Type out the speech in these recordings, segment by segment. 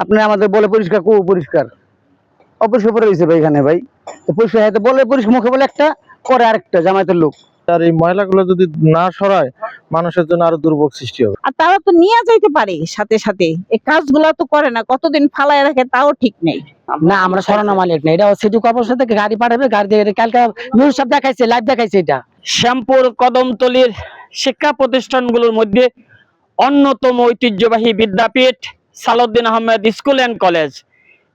আপনি আমাদের বলে পরিষ্কার পরিষ্কার অপরিষ্কার করে দিয়েছে ভাই এখানে ভাই। তো পরিষ্কার হয়তো বলে পরিষ্কার মুখে বলে একটা করে আরেকটা জামায়াতের লোক। আর এই ময়লাগুলো যদি না সরায় মানুষের জন্য আরো দুর্ভোগ সৃষ্টি হবে। আর তারা তো নিয়ে যাইতে পারে সাথে সাথে, এই কাজগুলো তো করে না, কতদিন ফালায় রাখে তাও ঠিক নেই। না আমরা সরানো মালিক না, এটা সিটি কর্পোরেশন থেকে গাড়ি পাঠাবে, গাড়ি দিয়ে কালকে নিউজ সব দেখাইছে, লাইভ দেখাইছে। এটা শ্যামপুর কদমতলীর শিক্ষা প্রতিষ্ঠানগুলোর মধ্যে অন্যতম ঐতিহ্যবাহী বিদ্যাপীঠ Salauddin Ahmed school and college.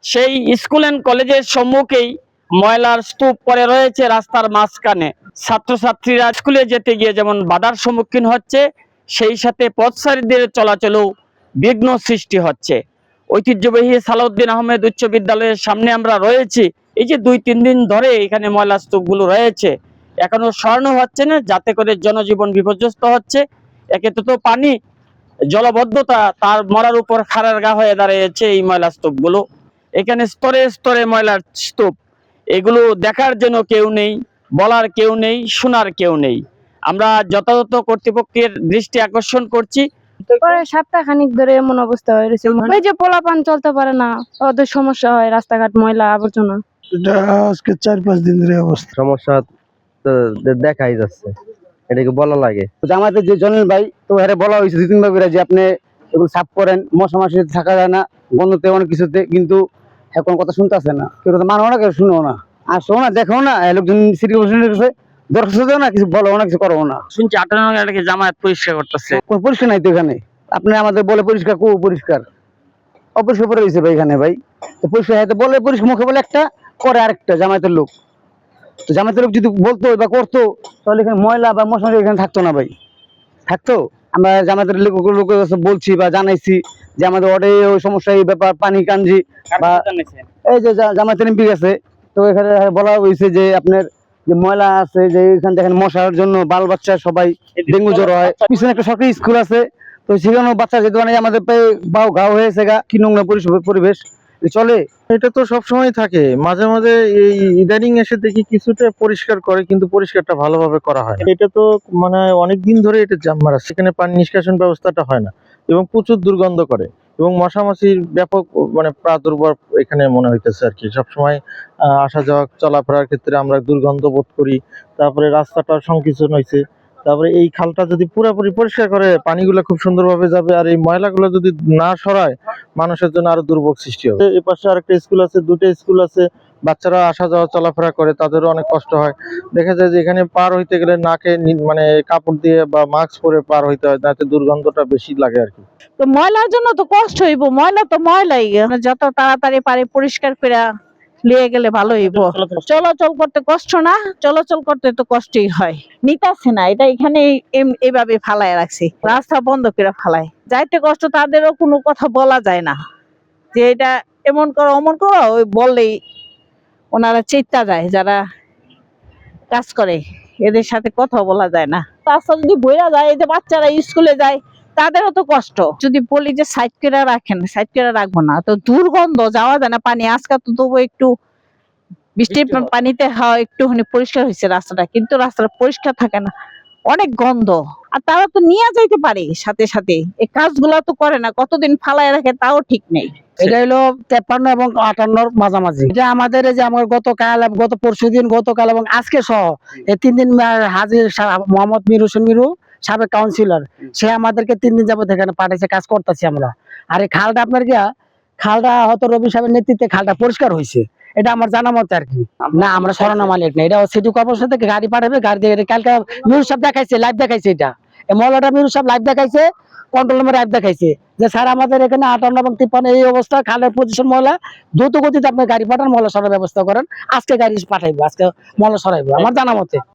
সেই স্কুল অ্যান্ড কলেজের সম্মুখেই ময়লার স্তূপ পড়ে রয়েছে রাস্তার মাঝখানে। ছাত্রছাত্রীরা স্কুলে যেতে গিয়ে যেমন বাধার সম্মুখীন হচ্ছে, সেই সাথে পথচারীদের চলাচলেও বিঘ্ন সৃষ্টি হচ্ছে। ঐতিহ্যবাহী সালাউদ্দিন আহমেদ উচ্চ বিদ্যালয়ের সামনে আমরা রয়েছি। এই যে 2-3 দিন ধরে এখানে ময়লা স্তূপগুলো রয়েছে, এখনো সরানো হচ্ছে না, যাতে করে জনজীবন বিপর্যস্ত হচ্ছে। একে তো পানি জলবদ্ধতা তার মরার উপর খাড়ার গা হয়ে দাঁড়িয়েছে এই ময়লা স্তূপগুলো। এখানে স্তরে স্তরে ময়লার স্তূপ, এগুলো দেখার জন্য কেউ নেই, বলার কেউ নেই, শোনার কেউ নেই। আমরা যথাযথ কর্তৃপক্ষের দৃষ্টি আকর্ষণ করছি। পরে সপ্তাহখানিক ধরে এমন অবস্থা হয়ে রয়েছে, ওই যে পোলাপান চলতে পারে না, ওদের সমস্যা হয়, রাস্তাঘাট ময়লা আবর্জনা। এটা আজকে 4-5 দিন ধরে অবস্থা। সমস্যা তো দেখাই যাচ্ছে, এটাকে বলা লাগে। জামায়াতের যে জলিল ভাই, তো এর বলা হয়েছে 2-3 বার যে আপনি এগুলো সাফ করেন, মশা মাছিতে থাকা যায় না, গন্ধতে অনেক কিছুতে, কিন্তু এখন কথা শুনতেছে না, কেউ কথা মানও না, কেউ শুনেও না, আসো না, দেখো না, লোকজন সিটি কর্পোরেশনের কাছে দরখাস্ত দেও না, কিছু বলো না, কিছু করো না। শুনছি 58 নং এলাকায় জামায়াত পরিষ্কার করতেছে। কোনো পরিষ্কার নাই তো এখানে। আপনি আমাদের বলে পরিষ্কার পরিষ্কার অপরিষ্কার করে দিয়েছে ভাই এখানে ভাই। তো পরিষ্কার হয়তো বলে পরিষ্কার মুখে বলে একটা করে আরেকটা জামায়াতের লোক। তো জামায়াতের লোক যদি বলতো বা করতো, তাহলে এখানে ময়লা বা মশা এখানে থাকতো না ভাই, থাকতো। আমরা জামায়াতের লোকের কাছে বলছি বা জানাইছি যে আমাদের ওয়ার্ডে ওই সমস্যা, এই ব্যাপার, পানি কাঞ্জি বা এই যে জামায়াতের এমপি গেছে, তো এখানে বলা হয়েছে যে আপনার যে ময়লা আছে, যে এখান থেকে মশার জন্য বাল বাচ্চা সবাই ডেঙ্গু জ্বর হয়। পিছনে একটা সরকারি স্কুল আছে, তো সেখানেও বাচ্চা যেতে মানে আমাদের পায়ে বাউ ঘাও হয়েছে গা, কি নোংরা পরিবেশ চলে। এটা তো সবসময় থাকে, মাঝে মাঝে এই ইদানিং এসে দেখি কিছুটা পরিষ্কার করে, কিন্তু পরিষ্কারটা ভালোভাবে করা হয় না। এটা তো মানে অনেক দিন ধরে এটা জাম মারা, সেখানে পানি নিষ্কাশন ব্যবস্থাটা হয় না এবং প্রচুর দুর্গন্ধ করে এবং মশামাছির ব্যাপক মানে প্রাদুর্ভাব এখানে মনে হইতেছে আর কি। সবসময় আসা যাওয়া চলাফেরার ক্ষেত্রে আমরা দুর্গন্ধ বোধ করি। তারপরে রাস্তাটা সংকীর্ণ হয়েছে, তারপরে এই খালটা যদি পুরোপুরি পরিষ্কার করে পানিগুলো খুব সুন্দরভাবে যাবে, আর এই ময়লাগুলো যদি না সরায় মানুষের জন্য আরো দুর্ভোগ সৃষ্টি হবে। এই পাশে আরেকটা স্কুল আছে, 2টা স্কুল আছে, বাচ্চারা আসা যাওয়া চলাফেরা করে, তাদেরও অনেক কষ্ট হয়। দেখা যায় যে এখানে পার হইতে গেলে নাকে মানে কাপড় দিয়ে বা মাস্ক পরে পার হইতে হয়, যাতে দুর্গন্ধটা বেশি লাগে আর কি। তো ময়লার জন্য তো কষ্ট হইব, ময়লা তো ময়লাই, যত তাড়াতাড়ি পারে পরিষ্কার করে লিয়ে গেলে ভালো হইব। চলাচল করতে কষ্ট না, চলাচল করতে তো কষ্টই হয়, নিতাছে না। এটা এখানে এইভাবে ফালায় রাখছে, রাস্তা বন্ধ করে ফালায়, যাইতে কষ্ট, তাদেরও কোনো কথা বলা যায় না যে এটা এমন করো অমন করো, ওই বললেই ওনারা চেতা যায়, যারা কাজ করে এদের সাথে কথা বলা যায় না। রাস্তা যদি বইরা যায়, এই যে বাচ্চারা স্কুলে যায়, তাদেরও তো কষ্ট। যদি বলি যে সাইড করে রাখেন, সাইড করে রাখবো না, তো দুর্গন্ধ, যাওয়া যায় না। পানি আজকে তো তবু একটু বৃষ্টির পানিতে একটুখানি পরিষ্কার হয়েছে রাস্তাটা, কিন্তু রাস্তাটা পরিষ্কার থাকে না, অনেক গন্ধ। আর তারা তো নিয়ে যাইতে পারে সাথে সাথে, এই কাজগুলা তো করে না, কতদিন ফালায় রাখে তাও ঠিক নেই। এটা হলো 53 এবং 58 মাঝামাঝি। এটা আমাদের এই যে আমার গতকাল, গত পরশুদিন, গতকাল এবং আজকে সহ এই 3 দিন হাজির মোহাম্মদ মির হোসেন মিরু, সাবেক কাউন্সিলর, সে আমাদেরকে 3 দিন যাবত এখানে পাঠাইছে, কাজ করতেছি আমরা। আর এই খালটা আপনার খালটা হয়তো রবি সাহেবের নেতৃত্বে খালটা পরিষ্কার হয়েছে, এটা আমার জানা মতে আর কি। না আমরা সরানো মালিক না, এটা সিটি কর্পোরেশন থেকে গাড়ি পাঠাবে, গাড়ি দিয়ে কালকে নিউজ সব দেখাইছে, লাইভ দেখাইছে। এটা এই মহলাটা মিরু সব লাইভ দেখাইছে, কন্ট্রোল রুমে লাইভ দেখাইছে যে স্যার আমাদের এখানে 58 এবং 53 এই অবস্থা, খালের পজিশন মহলা, দ্রুত গতিতে আপনি গাড়ি পাঠান, মহলা সরার ব্যবস্থা করেন। আজকে গাড়ি পাঠাইবো, আজকে মহলা সরাইবো আমার জানা মতে।